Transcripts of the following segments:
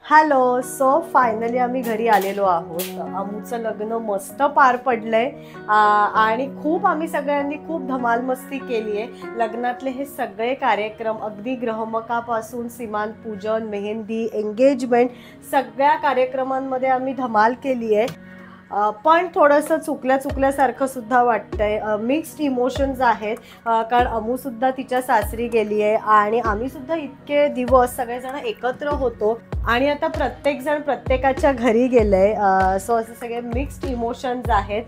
Hello. So finally आम्ही घरी आलेलो आहोत. आमचं लग्न मस्त पार पडलंय आणि खूप आम्ही सगळ्यांनी खूप धमाल मस्ती केली आहे. लग्नातले हे सगळे कार्यक्रम अगदी ग्रहमकापासून सीमान पूजन, मेहंदी, एंगेजमेंट सगळ्या कार्यक्रमांमध्ये आम्ही धमाल केली आहे. पण थोडंसं चुकल्यासारखं सुद्धा वाटतंय. मिक्स्ड इमोशन्स आहेत, कारण अमूसुद्धा तिच्या सासरी गेली आहे आणि आम्हीसुद्धा इतके दिवस सगळेजण एकत्र होतो आणि आता प्रत्येकजण प्रत्येकाच्या घरी गेलं आहे. सो असे सगळे मिक्स्ड इमोशन्स आहेत.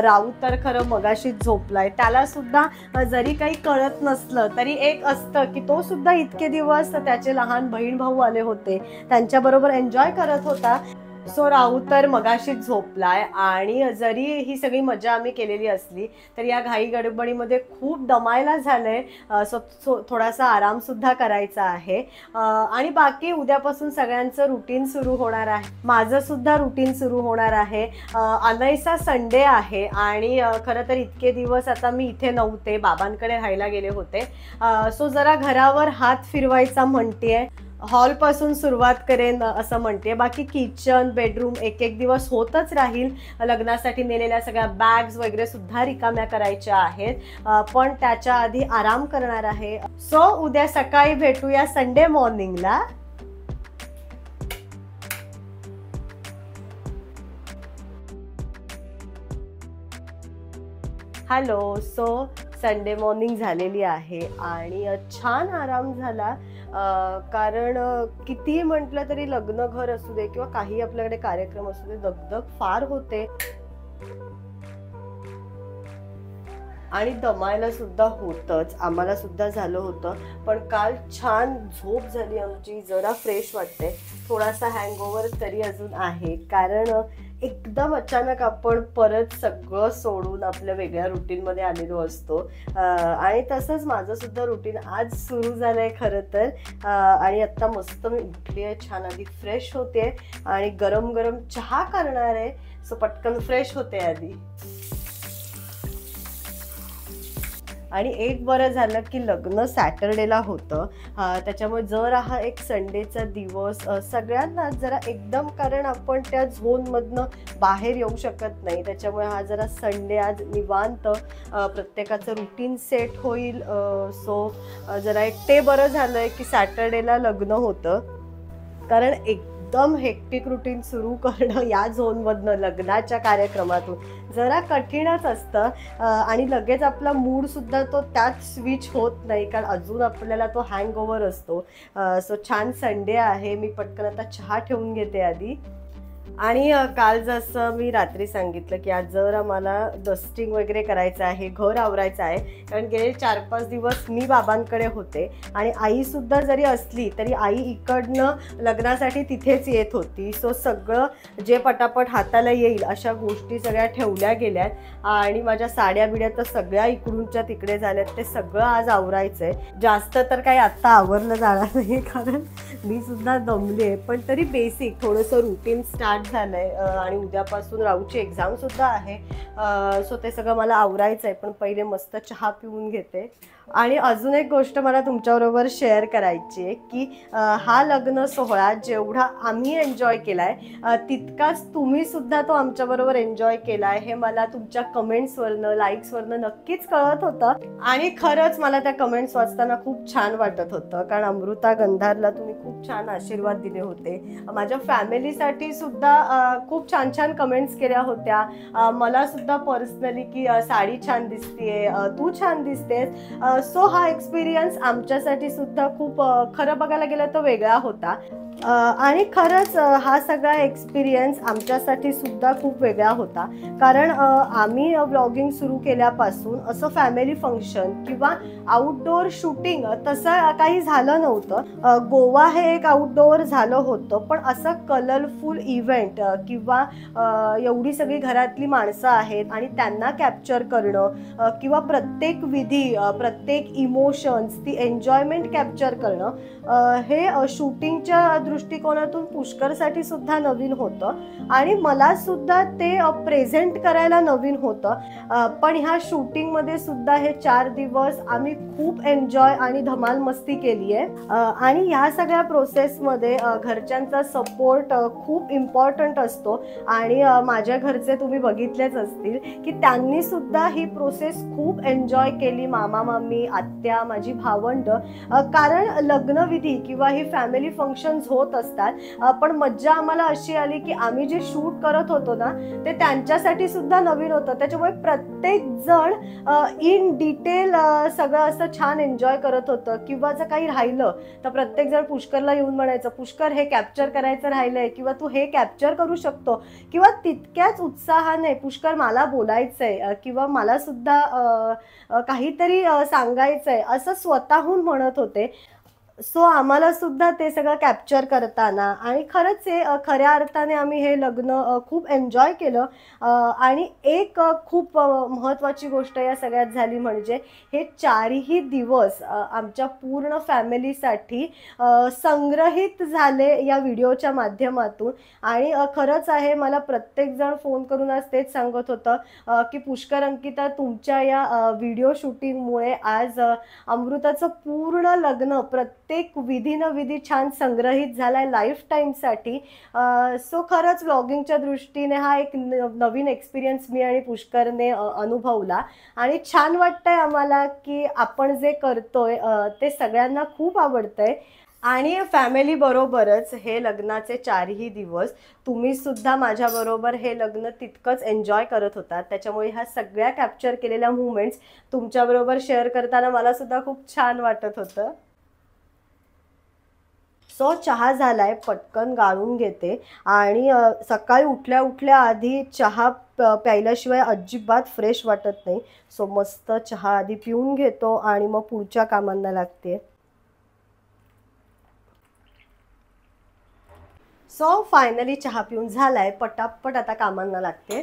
राऊत तर खरं मगाशीच झोपलाय. त्यालासुद्धा जरी काही कळत नसलं तरी एक असतं की तो सुद्धा इतके दिवस त्याचे लहान बहीण भाऊ आले होते, त्यांच्याबरोबर एन्जॉय करत होता. सो राऊत तर मगाशीच झोपलाय आणि जरी ही सगळी मजा आम्ही केलेली असली तरी या घाई गडबडीमध्ये खूप दमायला झालंय. सो थोडासा आरामसुद्धा करायचा आहे आणि बाकी उद्यापासून सगळ्यांचं रुटीन सुरू होणार आहे. माझं सुद्धा रुटीन सुरू होणार आहे. अनैसा संडे आहे आणि खरं तर इतके दिवस आता मी इथे नव्हते, बाबांकडे राहायला गेले होते. सो जरा घरावर हात फिरवायचा म्हणतेय. हॉलपासून सुरुवात करेन असं म्हणते. बाकी किचन, बेडरूम एक एक दिवस होतच राहील. लग्नासाठी नेलेल्या सगळ्या बॅग्स वगैरे सुद्धा रिकाम्या करायच्या आहेत, पण त्याच्या आधी आराम करणार आहे. सो उद्या सकाळी भेटूया संडे मॉर्निंगला. हॅलो. सो संडे मॉर्निंग झालेली आहे आणि छान आराम झाला. कारण कितीही म्हटलं तरी लग्न घर असू दे किंवा काही आपल्याकडे कार्यक्रम असू दे, दगदग फार होते आणि दमायला सुद्धा होतंच. आम्हाला सुद्धा झालं होतं, पण काल छान झोप झाली आमची, जरा फ्रेश वाटते. थोडासा हँगओव्हर तरी अजून आहे, कारण एकदम अचानक आपण परत सगळं सोडून आपल्या वेगळ्या रुटीनमध्ये आलेलो असतो. आणि तसंच माझं सुद्धा रुटीन आज सुरू झालं आहे खरं तर. आणि आत्ता मस्त मी उठली आहे, छान आधी फ्रेश होते आणि गरम गरम चहा करणार आहे. सो पटकन फ्रेश होते आधी. आणि एक बरं झालं की लग्न सॅटर्डेला होतं, त्याच्यामुळे जरा हा एक संडेचा दिवस सगळ्यांना जरा एकदम, कारण आपण त्या झोनमधनं बाहेर येऊ शकत नाही, त्याच्यामुळे हा जरा संडे आज निवांत प्रत्येकाचं रुटीन सेट होईल. सो जरा एक ते बरं झालं आहे की सॅटर्डेला लग्न होतं, कारण एकदम हेक्टिक रुटीन सुरू करणं या झोनमधनं लग्नाच्या कार्यक्रमातून जरा कठीणच असतं. आणि लगेच आपला मूडसुद्धा तो त्यात स्विच होत नाही, कारण अजून आपल्याला तो हँगओव्हर असतो. सो छान संडे आहे. मी पटकन आता चहा ठेवून घेते आधी. आणि काल जसं मी रात्री सांगितलं की आज जरा मला डस्टिंग वगैरे करायचं आहे, घर आवरायचं आहे, कारण गेले 4-5 दिवस मी बाबांकडे होते आणि आईसुद्धा जरी असली तरी आई इकडनं लग्नासाठी तिथेच येत होती. सो सगळं जे पटापट हाताला येईल अशा गोष्टी सगळ्या ठेवल्या गेल्यात आणि माझ्या साड्या बिड्या तर सगळ्या इकडूनच्या तिकडे झाल्यात. ते सगळं आज आवरायचं आहे. जास्त तर काही आत्ता आवरलं जाणार नाही, कारण मी सुद्धा दमले आहे, पण तरी बेसिक थोडंसं रुटीन स्टार्ट झालंय. आणि उद्यापासून राऊची एक्झाम सुद्धा आहे. सो ते सगळं मला आवरायचं आहे, पण पहिले मस्त चहा पिऊन घेते. आणि अजून एक गोष्ट मला तुमच्याबरोबर शेअर करायची आहे की हा लग्न सोहळा जेवढा आम्ही एन्जॉय केलाय तितकाच तुम्ही सुद्धा तो आमच्याबरोबर एन्जॉय केलाय, हे मला तुमच्या कमेंट्सवरनं, लाईक्सवरनं नक्कीच कळत होतं. आणि खरंच मला त्या कमेंट्स वाचताना खूप छान वाटत होतं, कारण अमृता गंधारला तुम्ही खूप छान आशीर्वाद दिले होते. माझ्या फॅमिलीसाठी सुद्धा खूप छान छान कमेंट्स केल्या होत्या. मला सुद्धा पर्सनली की साडी छान दिसतेय, तू छान दिसतेस. सो हा एक्सपिरियन्स आमच्यासाठी सुद्धा खूप, खरं बघायला गेलं तर वेगळा होता. आणि खरंच हा सगळा एक्सपिरियन्स आमच्यासाठी सुद्धा खूप वेगळा होता, कारण आम्ही व्लॉगिंग सुरू केल्यापासून असं फॅमिली फंक्शन किंवा आउटडोअर शूटिंग तसं काही झालं नव्हतं. गोवा हे एक आउटडोअर झालं होतं, पण असं कलरफुल इव्हेंट किंवा एवढी सगळी घरातली माणसं आहेत आणि त्यांना कॅप्चर करणं किंवा प्रत्येक विधी, प्रत्येक इमोशन्स, ती एन्जॉयमेंट कॅप्चर करणं, हे शूटिंगच्या दृष्टिकोनातून पुष्करसाठी सुद्धा नवीन होतं आणि मला सुद्धा ते प्रेझेंट करायला नवीन होतं. पण ह्या शूटिंगमध्ये सुद्धा हे 4 दिवस आम्ही खूप एन्जॉय आणि धमाल मस्ती केली आहे. आणि ह्या सगळ्या प्रोसेसमध्ये घरच्यांचा सपोर्ट खूप इम्पॉर्टंट असतो आणि माझ्या घरचे तुम्ही बघितलेच असतील की त्यांनी सुद्धा ही प्रोसेस खूप एन्जॉय केली. मामा मामी, आत्या, माझी भावंड, कारण लग्नविधी किंवा ही फॅमिली फंक्शन्स होत असतात. पण मज्जा आम्हाला अशी आली की आम्ही जे शूट करत होतो ना ते त्यांच्यासाठी सुद्धा नवीन होतं. त्याच्यामुळे प्रत्येक जण इन डिटेल सगळं असं छान एन्जॉय करत होतं. किंवा जर काही राहिलं तर प्रत्येक जण पुष्करला येऊन म्हणायचं, पुष्कर हे कॅप्चर करायचं राहिलंय किंवा तू हे कॅप्चर करू शकतो, किंवा तितक्याच उत्साहाने पुष्कर मला बोलायचंय किंवा मला सुद्धा काहीतरी सांगायचंय असं स्वतःहून म्हणत होते. सो आम्हाला सुद्धा ते सगळं कॅप्चर करताना आणि खरंच हे खऱ्या अर्थाने आम्ही हे लग्न खूप एन्जॉय केलं. आणि एक खूप महत्त्वाची गोष्ट या सगळ्यात झाली म्हणजे हे 4ही दिवस आमच्या पूर्ण फॅमिलीसाठी संग्रहित झाले या व्हिडिओच्या माध्यमातून. आणि खरंच आहे, मला प्रत्येकजण फोन करून आज तेच सांगत होतं की पुष्कर, अंकिता, तुमच्या या व्हिडिओ शूटिंगमुळे आज अमृताचं पूर्ण लग्न प्रत्येक विधी न विधी छान संग्रहित झालाय लाईफ टाईमसाठी. सो खरंच व्लॉगिंगच्या दृष्टीने हा एक नवीन एक्सपिरियन्स मी आणि पुष्करने अनुभवला आणि छान वाटतंय आम्हाला की आपण जे करतोय ते सगळ्यांना खूप आवडतंय. आणि फॅमिली बरोबरच हे लग्नाचे 4ही दिवस तुम्ही सुद्धा माझ्याबरोबर हे लग्न तितकंच एन्जॉय करत होता. त्याच्यामुळे ह्या सगळ्या कॅप्चर केलेल्या मुवमेंट्स तुमच्याबरोबर शेअर करताना मला सुद्धा खूप छान वाटत होतं. सो चहा झालाय, पटकन गाळून घेते आणि सकाळी उठल्या उठल्या आधी चहा प्यायल्याशिवाय अजिबात फ्रेश वाटत नाही. सो मस्त चहा आधी पिऊन घेतो आणि मग पुढच्या कामांना लागते. सो फायनली चहा पिऊन झालाय, पटापट आता कामांना लागते.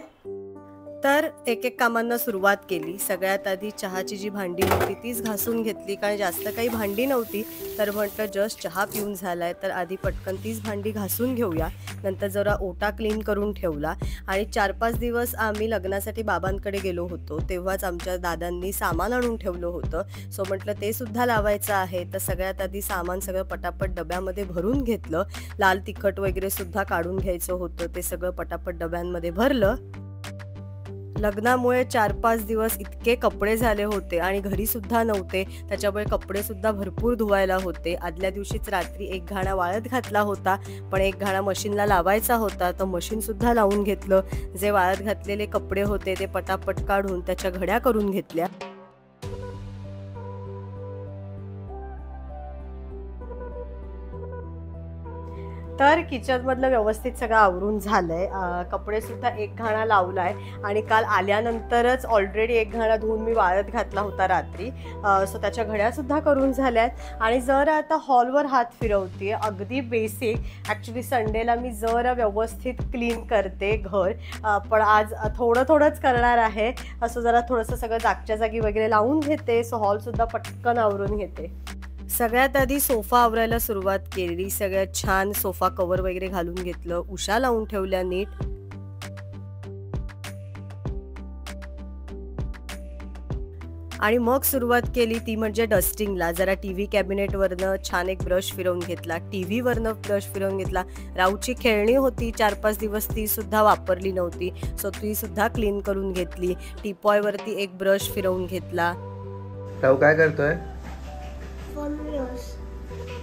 तर एक एक कामांना सुरुवात केली. सगळ्यात आधी चहाची जी भांडी होती तीच घासून घेतली, कारण जास्त काही भांडी नव्हती. तर म्हटलं जस्ट चहा पिऊन झालाय तर आधी पटकन तीच भांडी घासून घेऊया. नंतर जरा ओटा क्लीन करून ठेवला आणि 4-5 दिवस आम्ही लग्नासाठी बाबांकडे गेलो होतो. तेव्हाच आमच्या दादांनी सामान आणून ठेवलं होतं. सो म्हटलं ते सुद्धा लावायचं आहे. तर सगळ्यात आधी सामान सगळं पटापट डब्यामध्ये भरून घेतलं. लाल तिखट वगैरे सुद्धा काढून घ्यायचं होतं, ते सगळं पटापट डब्यांमध्ये भरलं. लग्नामुळे 4-5 दिवस इतके कपडे झाले होते आणि घरी सुद्धा नव्हते, त्याच्यामुळे कपडे सुद्धा भरपूर धुवायला होते. आदल्या दिवशीच रात्री एक घाणा वाळत घातला होता, पण एक घाणा मशीनला लावायचा होता, तर मशीन सुद्धा लावून घेतलं. जे वाळत घातलेले कपडे होते ते पटापट काढून त्याच्या घड्या करून घेतल्या. तर किचनमधलं व्यवस्थित सगळं आवरून झालंय. कपडेसुद्धा एक घाणा लावलाय आणि काल आल्यानंतरच ऑलरेडी एक घाणा धुवून मी वाळत घातला होता रात्री. सो त्याच्या घड्यासुद्धा करून झाल्यात आणि जरा आता हॉलवर हात फिरवते. अगदी बेसिक, ॲक्च्युली संडेला मी जरा व्यवस्थित क्लीन करते घर, पण आज थोडंच करणार आहे. असं जरा थोडंसं सगळं जागच्या जागी वगैरे लावून घेते. सो हॉलसुद्धा पटकन आवरून घेते. सगळ्यात आधी सोफा आवरायला सुरुवात केली. सगळ्यात छान सोफा कवर वगैरे घालून घेतलं, उशा लावून ठेवल्या नीट. आणि मग सुरुवात केली ती म्हणजे डस्टिंगला. जरा टीव्ही कॅबिनेटवरनं छान एक ब्रश फिरवून घेतला, टीव्हीवरनं ब्रश फिरवून घेतला. राऊची खेळणी होती 4-5 दिवस, ती सुद्धा वापरली नव्हती, सो ती सुद्धा क्लीन करून घेतली. टीपॉयवरती एक ब्रश फिरवून घेतला. राऊ काय करतोय?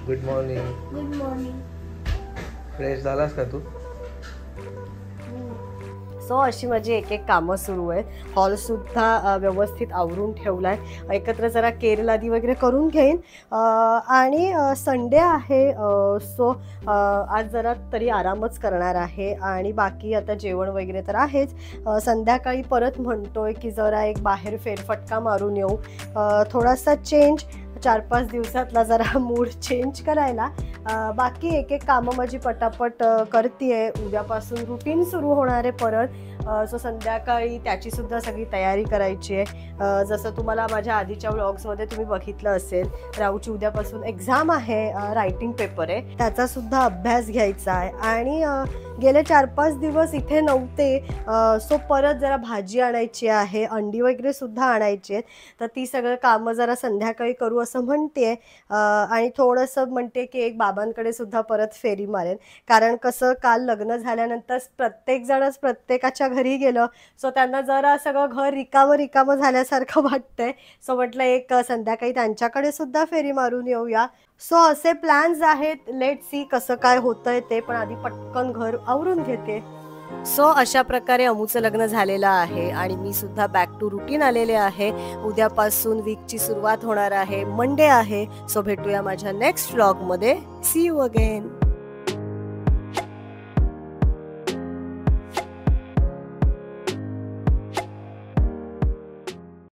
Good morning. Good morning. Fresh झालास का तू? सो अशी माझी एक एक कामं सुरू आहेत. हॉलसुद्धा व्यवस्थित आवरून ठेवला आहे. एकत्र जरा केर लादी वगैरे करून घेईन. आणि संडे आहे, सो आज जरा तरी आरामच करणार आहे. आणि बाकी आता जेवण वगैरे तर आहेच. संध्याकाळी परत म्हणतोय की जरा एक बाहेर फेरफटका मारून येऊ, थोडासा चेंज. 4-5 दिवसातला जरा मूड चेंज करायला. बाकी एक एक कामं माझी पटापट करते. उद्यापासून रुटीन सुरू होणार आहे परत. सो संध्याकाळी त्याचीसुद्धा सगळी तयारी करायची आहे. जसं तुम्हाला माझ्या आधीच्या व्लॉग्समध्ये तुम्ही बघितलं असेल, राऊची उद्यापासून एक्झाम आहे, रायटिंग पेपर आहे, त्याचासुद्धा अभ्यास घ्यायचा आहे. आणि गेले 4-5 दिवस इथे नव्हते, सो परत जरा भाजी आणायची आहे, अंडी वगैरे सुद्धा आणायची आहेत. तर ती सगळं कामं जरा संध्याकाळी करू असं म्हणते. आणि थोडंसं म्हणते की एक बाबांकडे सुद्धा परत फेरी मारेन, कारण कसं काल लग्न झाल्यानंतर प्रत्येकजणच प्रत्येकाच्या घरी गेलं, सो त्यांना जरा सगळं घर रिकामं झाल्यासारखं वाटतंय. सो म्हटलं एक संध्याकाळी त्यांच्याकडे सुद्धा फेरी मारून येऊया. सो असे प्लॅन्स आहेत. लेट सी कसं काय होतंय ते, पण आधी पटकन घर आवरून घेते. सो अशा प्रकारे अमूचं लग्न झालेलं आहे आणि मी सुद्धा बॅक टू रुटीन आलेले आहे. उद्यापासून वीकची सुरुवात होणार आहे, मंडे आहे. सो भेटूया माझ्या नेक्स्ट व्लॉगमध्ये. See you again.